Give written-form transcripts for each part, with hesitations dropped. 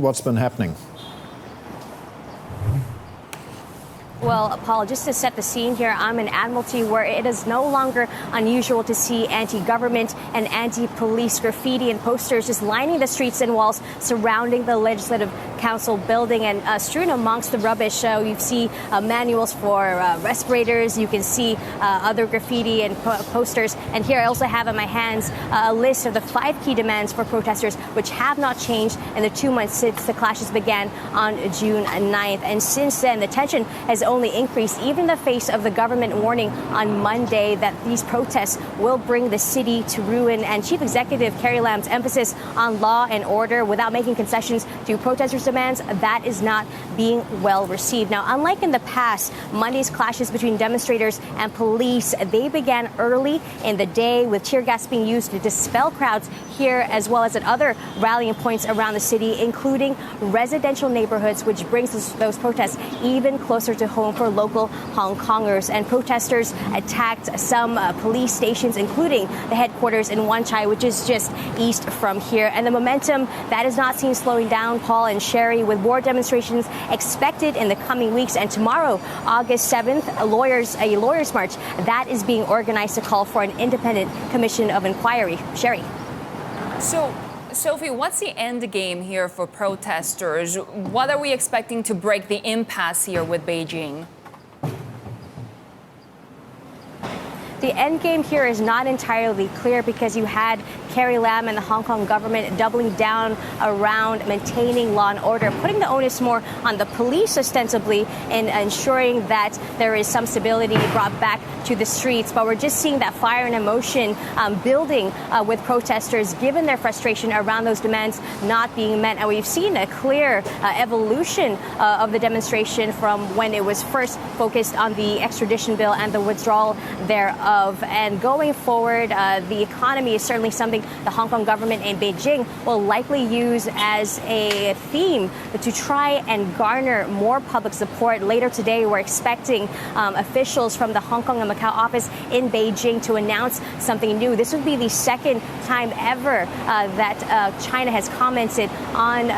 What's been happening? Well, Paul, just to set the scene here, I'm in Admiralty, where it is no longer unusual to see anti-government and anti-police graffiti and posters just lining the streets and walls surrounding the Legislative Council building. And strewn amongst the rubbish, you see manuals for respirators. You can see other graffiti and posters. And here I also have in my hands a list of the 5 key demands for protesters, which have not changed in the 2 months since the clashes began on June 9th. And since then, the tension has only increased, even in the face of the government warning on Monday that these protests will bring the city to ruin. And Chief Executive Carrie Lam's emphasis on law and order without making concessions to protesters' demands, that is not being well received. Now, unlike in the past, Monday's clashes between demonstrators and police, they began early in the day with tear gas being used to dispel crowds here as well as at other rallying points around the city, including residential neighborhoods, which brings those protests even closer to home for local Hong Kongers. And protesters attacked some police stations, including the headquarters in Wan Chai, which is just east from here. And the momentum that is not seen slowing down, Paul and Sherry, with more demonstrations expected in the coming weeks. And tomorrow, August 7th, a lawyers' march that is being organized to call for an independent commission of inquiry. Sherry. So, Sophie, what's the end game here for protesters? What are we expecting to break the impasse here with Beijing? The end game here is not entirely clear because you had Carrie Lam and the Hong Kong government doubling down around maintaining law and order, putting the onus more on the police ostensibly in ensuring that there is some stability brought back to the streets. But we're just seeing that fire and emotion building with protesters, given their frustration around those demands not being met. And we've seen a clear evolution of the demonstration from when it was first focused on the extradition bill and the withdrawal thereof. And going forward, the economy is certainly something the Hong Kong government and Beijing will likely use as a theme to try and garner more public support. Later today, we're expecting officials from the Hong Kong and Macau office in Beijing to announce something new. This would be the second time ever that China has commented on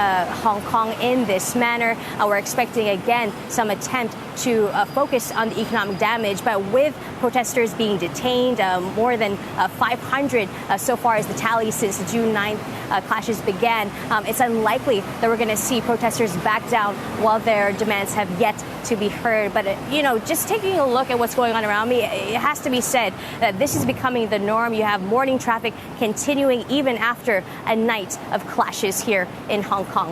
Hong Kong in this manner. We're expecting, again, some attempt to focus on the economic damage, but with protesters being detained, more than 500 so far as the tally since the June 9th clashes began. It's unlikely that we're going to see protesters back down while their demands have yet to be heard. But, just taking a look at what's going on around me, it has to be said that this is becoming the norm. You have morning traffic continuing even after a night of clashes here in Hong Kong.